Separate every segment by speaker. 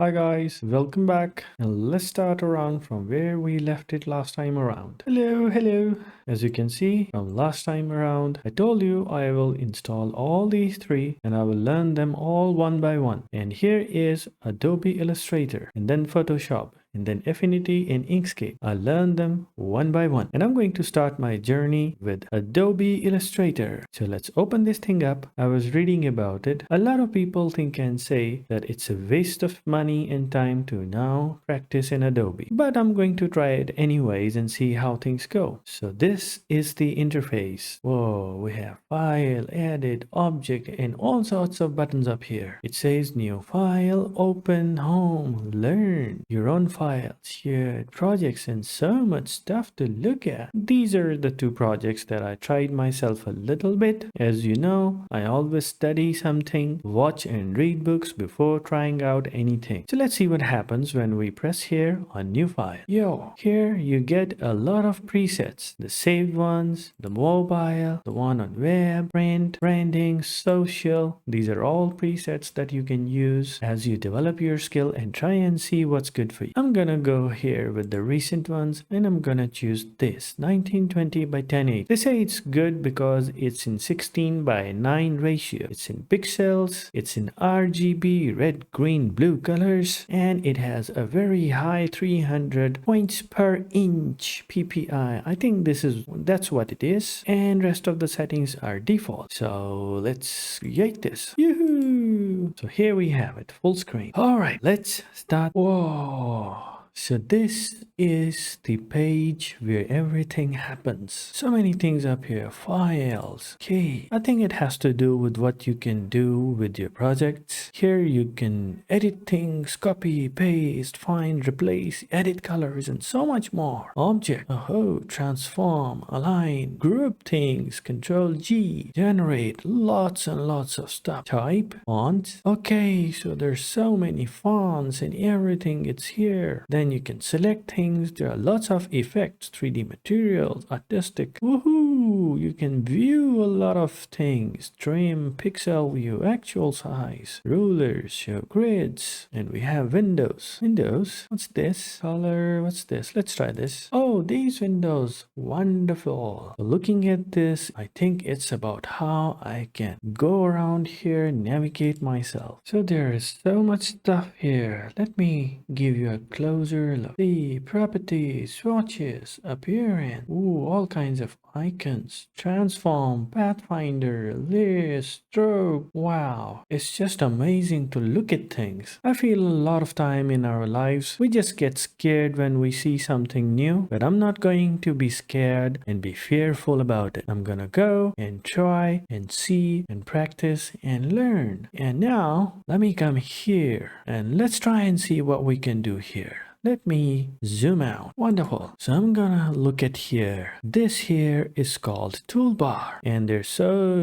Speaker 1: Hi guys, welcome back and let's start around from where we left it last time around. Hello. As you can see from last time around, I told you I will install all these three and I will learn them all one by one. And here is Adobe Illustrator and then Photoshop and then Affinity and Inkscape. I learned them one by one. And I'm going to start my journey with Adobe Illustrator. So let's open this thing up. I was reading about it. A lot of people think and say that it's a waste of money and time to now practice in Adobe. But I'm going to try it anyways and see how things go. So this is the interface. Whoa, we have file, edit, object, and all sorts of buttons up here. It says new file, open, home, learn, your own files, shared projects, and so much stuff to look at. These are the two projects that I tried myself a little bit. As you know, I always study something, watch and read books before trying out anything. So let's see what happens when we press here on new file. Here you get a lot of presets. The saved ones, the mobile, the one on web, print, branding, social. These are all presets that you can use as you develop your skill and try and see what's good for you. I'm gonna go here with the recent ones and I'm gonna choose this 1920 by 1080. They say it's good because it's in 16 by 9 ratio. It's in pixels, it's in RGB, red, green, blue colors, and it has a very high 300 points per inch PPI. I think that's what it is, and rest of the settings are default. So let's create this. Yoo-hoo! So here we have it, full screen. All right, let's start. Whoa. So this is the page where everything happens. So many things up here. Files. Okay. I think it has to do with what you can do with your projects. Here you can edit things, copy, paste, find, replace, edit colors, and so much more. Object. Oh, transform, align, group things, Control G, generate, lots and lots of stuff. Type, fonts. Okay, so there's so many fonts and everything. It's here. Then you can select things. There are lots of effects, 3D materials, artistic. Woohoo! You can view a lot of things. Trim, pixel view, actual size, rulers, show grids, and we have windows. Windows? What's this? Color? What's this? Let's try this. Oh, these windows. Wonderful. Looking at this, I think it's about how I can go around here, navigate myself. So there is so much stuff here. Let me give you a closer look. The properties, swatches, appearance. Ooh, all kinds of icons. Transform, pathfinder, list, stroke. Wow, it's just amazing to look at things. I feel a lot of time in our lives we just get scared when we see something new, but I'm not going to be scared and be fearful about it. I'm gonna go and try and see and practice and learn. And now let me come here and let's try and see what we can do here. Let me zoom out. Wonderful. So I'm gonna look at here. This here is called toolbar. And there's so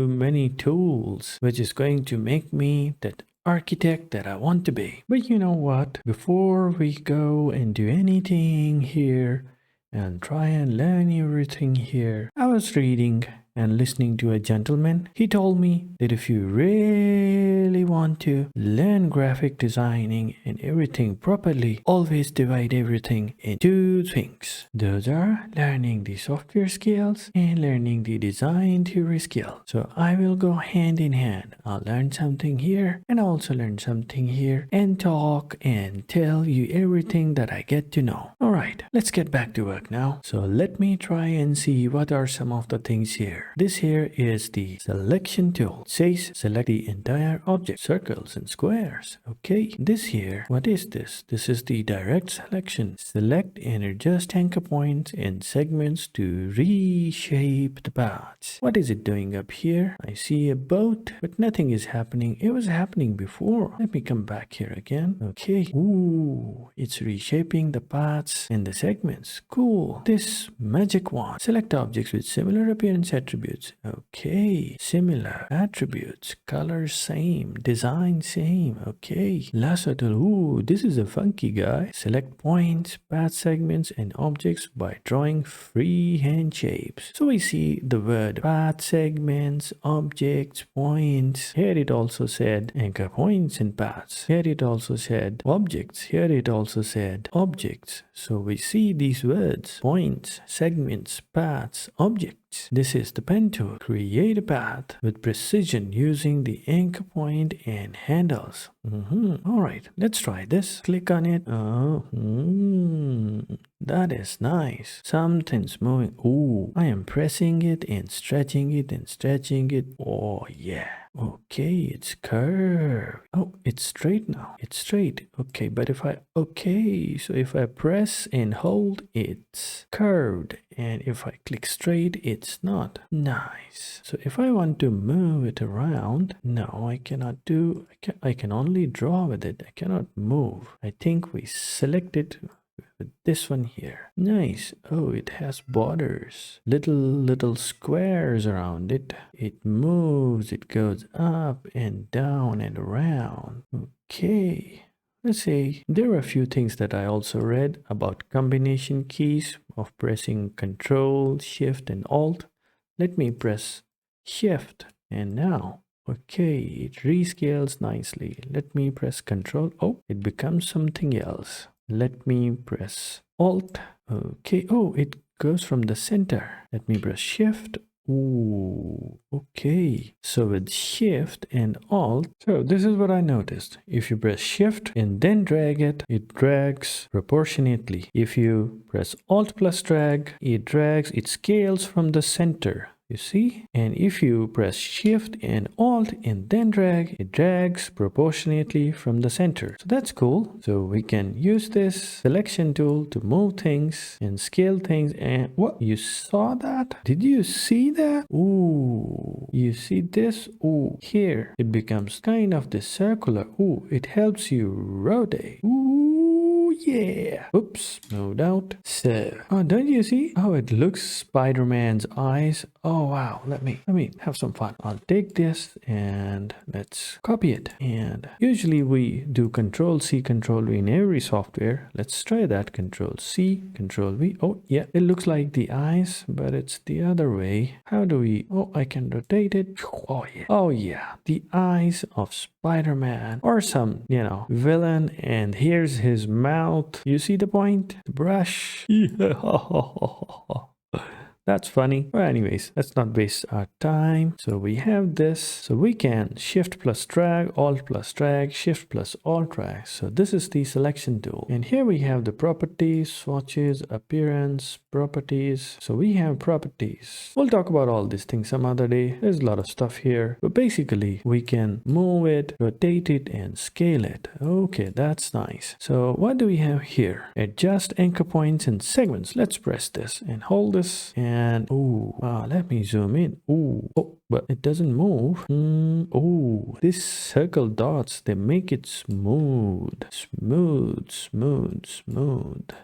Speaker 1: many tools, which is going to make me that architect that I want to be. But you know what? Before we go and do anything here and try and learn everything here, I was reading and listening to a gentleman. He told me that if you really want to learn graphic designing and everything properly, always divide everything in two things. Those are learning the software skills and learning the design theory skill. So I will go hand in hand. I'll learn something here and also learn something here and talk and tell you everything that I get to know. All right, let's get back to work now. So let me try and see what are some of the things here. This here is the selection tool. It says select the entire object, circles and squares. Okay, this here, what is this? This is the direct selection. Select and adjust anchor points and segments to reshape the paths. What is it doing up here? I see a boat, but nothing is happening. It was happening before. Let me come back here again. Okay. Ooh, it's reshaping the paths and the segments. Cool. This magic wand. Select objects with similar appearance attributes attributes. Okay, similar attributes, color same, design same. Okay, lasso tool. Ooh, this is a funky guy. Select points, path segments, and objects by drawing freehand shapes. So we see the word path segments, objects, points. Here it also said anchor points and paths. Here it also said objects. Here it also said objects. So we see these words: points, segments, paths, objects. This is the pen tool. Create a path with precision using the anchor point and handles. All right, let's try this. Click on it. That is nice. Something's moving. Ooh, I am pressing it and stretching it and stretching it. Oh yeah. Okay, it's curved. Oh, it's straight now. It's straight. Okay, but if I press and hold, it's curved. And if I click straight, it's not. Nice. So if I want to move it around, no, I cannot do. I can only draw with it. I cannot move. I think we select it with this one here. Nice. Oh, it has borders, little squares around it. It moves, it goes up and down and around. Okay, let's see. There are a few things that I also read about combination keys of pressing Control, Shift, and Alt. Let me press Shift, and now okay, it rescales nicely. Let me press Control. Oh, it becomes something else. Let me press Alt. Okay. Oh, it goes from the center. Let me press Shift. Ooh, okay. So with Shift and Alt, so this is what I noticed. If you press Shift and then drag it, it drags proportionately. If you press Alt plus drag, it scales from the center. You see? And if you press Shift and Alt and then drag, it drags proportionately from the center. So that's cool. So we can use this selection tool to move things and scale things. And what? You saw that? Did you see that? Ooh, you see this? Ooh, here it becomes kind of this circular. Ooh, it helps you rotate. Ooh, yeah. Oops, no doubt. So, oh, don't you see how it looks? Spider-Man's eyes. Oh wow, let me have some fun. I'll take this and let's copy it. And usually we do Control C, Control V in every software. Let's try that. Control C, Control V. Oh yeah, it looks like the eyes, but it's the other way. How do we? Oh, I can rotate it. Oh yeah. Oh yeah, the eyes of Spider-Man or some, villain. And here's his mouth. You see the point? The brush. Yeah. That's funny. Well, anyways, let's not waste our time. So we have this. So we can Shift plus drag, Alt plus drag, Shift plus Alt drag. So this is the selection tool. And here we have the properties, swatches, appearance, properties. So we have properties. We'll talk about all these things some other day. There's a lot of stuff here. But basically, we can move it, rotate it, and scale it. Okay, that's nice. So what do we have here? Adjust anchor points and segments. Let's press this and hold this. And let me zoom in. Oh, but it doesn't move. Oh, these circle dots, they make it smooth.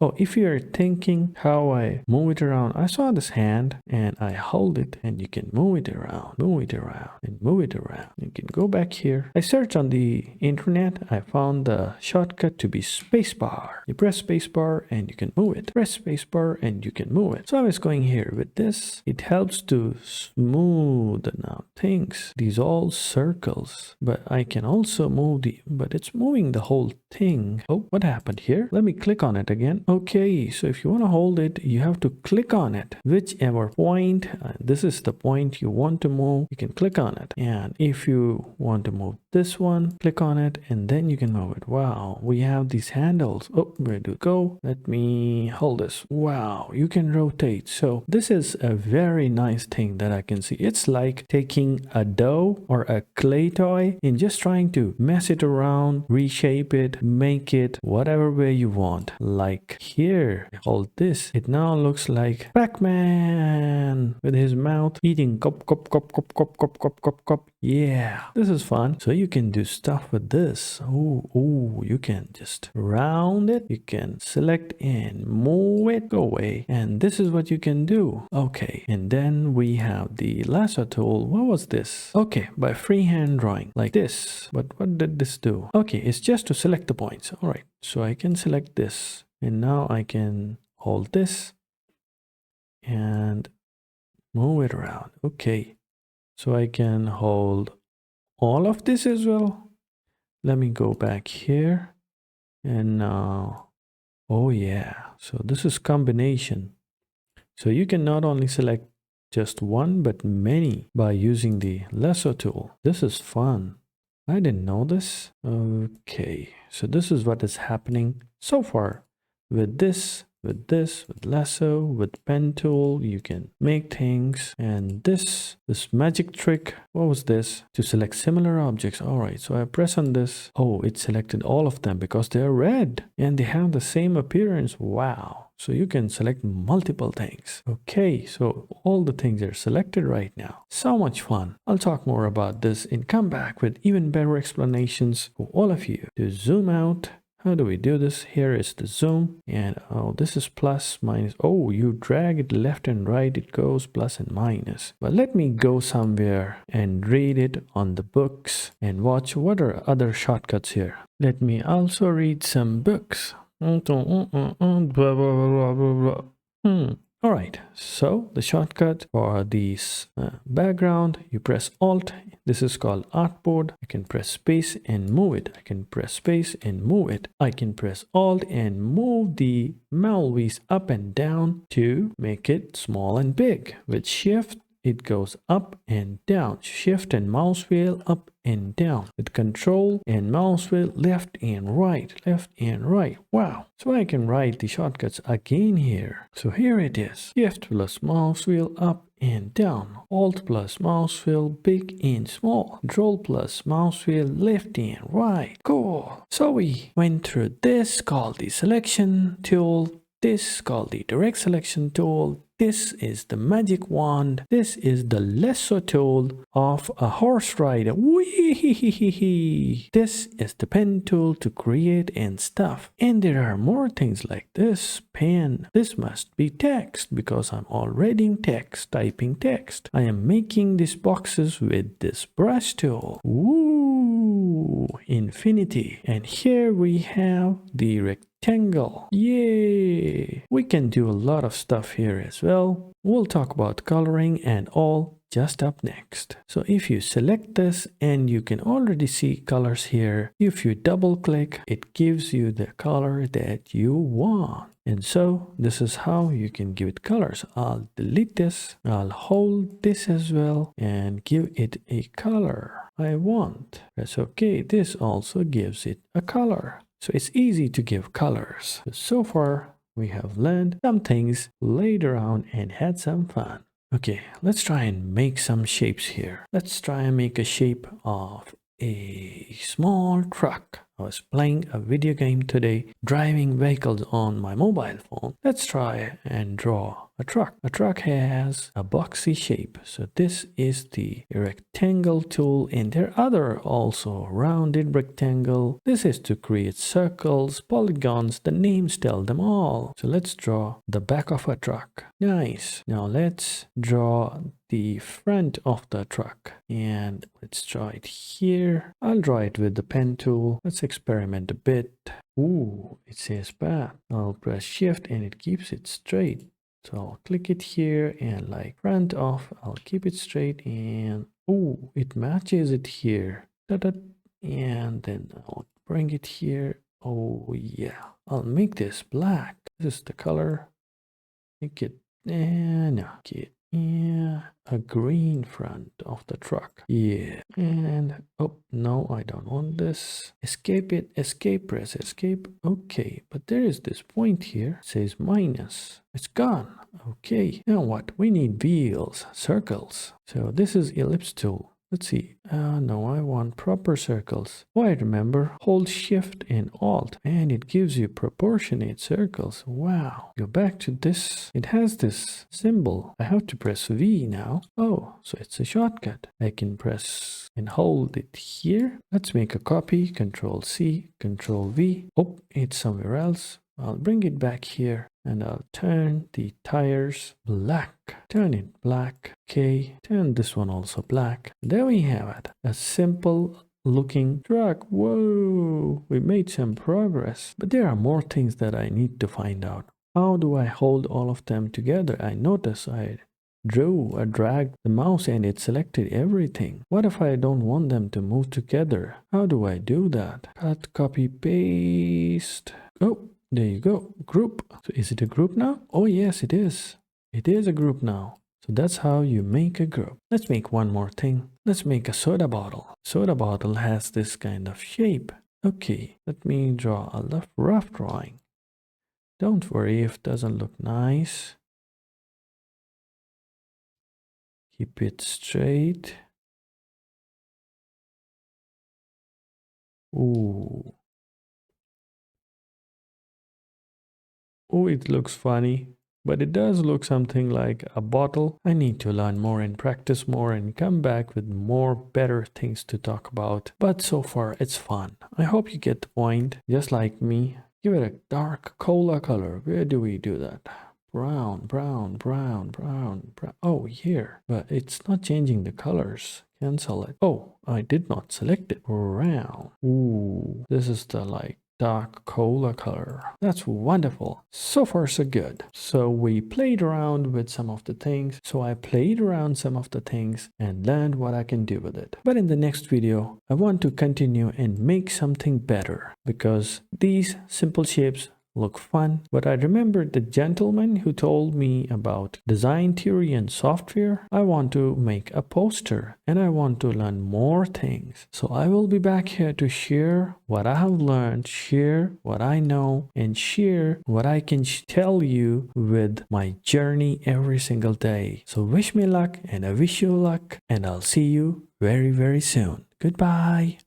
Speaker 1: Oh, if you're thinking how I move it around, I saw this hand and I hold it and you can move it around, and move it around. You can go back here. I searched on the internet. I found the shortcut to be spacebar. You press spacebar and you can move it. Press spacebar and you can move it. So I was going here with this. It helps to smooth out things. These all circles, but I can also move but it's moving the whole thing. Oh, what happened here? Let me click on it again. Okay, so if you want to hold it, you have to click on it. Whichever point, this is the point you want to move, you can click on it. And if you want to move this one, click on it and then you can move it. Wow, we have these handles. Oh, where do it go? Let me hold this. Wow, you can rotate. So this is a very nice thing that I can see. It's like taking a dough or a clay toy and just trying to mess it around, reshape it, make it whatever way you want. Like here, hold this. It now looks like Pac-Man with his mouth eating cop. Yeah, this is fun. So you can do stuff with this. Oh, you can just round it. You can select and move it, go away. And this is what you can do. Okay, and then we have the lasso tool. What was this? Okay, by freehand drawing like this. But what did this do? Okay, it's just to select the points. All right, so I can select this. And now I can hold this and move it around. Okay, so I can hold all of this as well. Let me go back here and now, oh yeah, so this is combination. So you can not only select just one but many by using the lasso tool. This is fun. I didn't know this. Okay, so this is what is happening so far with this, with lasso, with pen tool. You can make things. And this magic trick, what was this? To select similar objects. All right, so I press on this. Oh, it selected all of them because they're red and they have the same appearance. Wow. So you can select multiple things. Okay, so all the things are selected right now. So much fun. I'll talk more about this and come back with even better explanations for all of you. To zoom out, how do we do this? Here is the zoom, and oh, this is plus, minus. Oh, you drag it left and right, it goes plus and minus. But let me go somewhere and read it on the books and watch what are other shortcuts here. Let me also read some books. All right, so the shortcut for this background, you press Alt. This is called Artboard. You can press space and move it. I can press space and move it. I can press Alt and move the mouse up and down to make it small and big. With Shift, it goes up and down. Shift and mouse wheel up and down. With Control and mouse wheel left and right, left and right. Wow. So I can write the shortcuts again here. So here it is. Shift plus mouse wheel up and down. Alt plus mouse wheel big and small. Control plus mouse wheel left and right. Cool. So we went through this called the selection tool. This called the direct selection tool. This is the magic wand. This is the lasso tool of a horse rider. Wee-hee-hee-hee-hee. This is the pen tool to create and stuff. And there are more things like this pen. This must be text because I'm already typing text. I am making these boxes with this brush tool. Woo! Infinity. And here we have the rectangle. Yay! We can do a lot of stuff here as well. We'll talk about coloring and all just up next. So if you select this and you can already see colors here, if you double click, it gives you the color that you want. And so this is how you can give it colors. I'll delete this. I'll hold this as well and give it a color I want. That's okay. This also gives it a color. So it's easy to give colors. So far, we have learned some things, played around and had some fun. Okay, let's try and make some shapes here. Let's try and make a shape of a small truck. I was playing a video game today, driving vehicles on my mobile phone. Let's try and draw a truck. A truck has a boxy shape. So this is the rectangle tool, and there are other also rounded rectangle. This is to create circles, polygons, the names tell them all. So let's draw the back of a truck. Nice. Now let's draw the front of the truck, and let's draw it here. I'll draw it with the pen tool. Let's experiment a bit. Ooh, it says path. I'll press shift and it keeps it straight. So I'll click it here and like front off, I'll keep it straight, and ooh, it matches it here. Da-da. And then I'll bring it here. Oh yeah, I'll make this black. This is the color. Make it, no, get, yeah, a green front of the truck. Yeah, and oh no, I don't want this. Escape it, escape, press escape. Okay, but there is this point here. It says minus. It's gone. Okay, now what? We need wheels, circles. So this is ellipse tool. Let's see. No, I want proper circles. Oh, I remember. Hold Shift and Alt, and it gives you proportionate circles. Wow. Go back to this. It has this symbol. I have to press V now. Oh, so it's a shortcut. I can press and hold it here. Let's make a copy. Control C, Control V. Oh, it's somewhere else. I'll bring it back here and I'll turn the tires black. Turn it black. Okay, turn this one also black. There we have it. A simple looking truck. Whoa, we made some progress. But there are more things that I need to find out. How do I hold all of them together? I notice I dragged the mouse and it selected everything. What if I don't want them to move together? How do I do that? Cut, copy, paste. Oh, there you go. Group. So is it a group now? Oh, yes, it is. It is a group now. So that's how you make a group. Let's make one more thing. Let's make a soda bottle. Soda bottle has this kind of shape. Okay, let me draw a rough drawing. Don't worry if it doesn't look nice. Keep it straight. Ooh. Oh, it looks funny. But it does look something like a bottle. I need to learn more and practice more and come back with more better things to talk about. But so far, it's fun. I hope you get the point. Just like me, give it a dark cola color. Where do we do that? Brown, brown, brown, brown, brown. Oh, here. But it's not changing the colors. Cancel it. Oh, I did not select it. Brown. Ooh, this is the dark cola color. That's wonderful. So far so good. So we played around with some of the things. So I played around some of the things and learned what I can do with it. But in the next video, I want to continue and make something better because these simple shapes look fun. But I remember the gentleman who told me about design theory and software. I want to make a poster and I want to learn more things. So I will be back here to share what I have learned, share what I know, and share what I can tell you with my journey every single day. So wish me luck and I wish you luck and I'll see you very, very soon. Goodbye.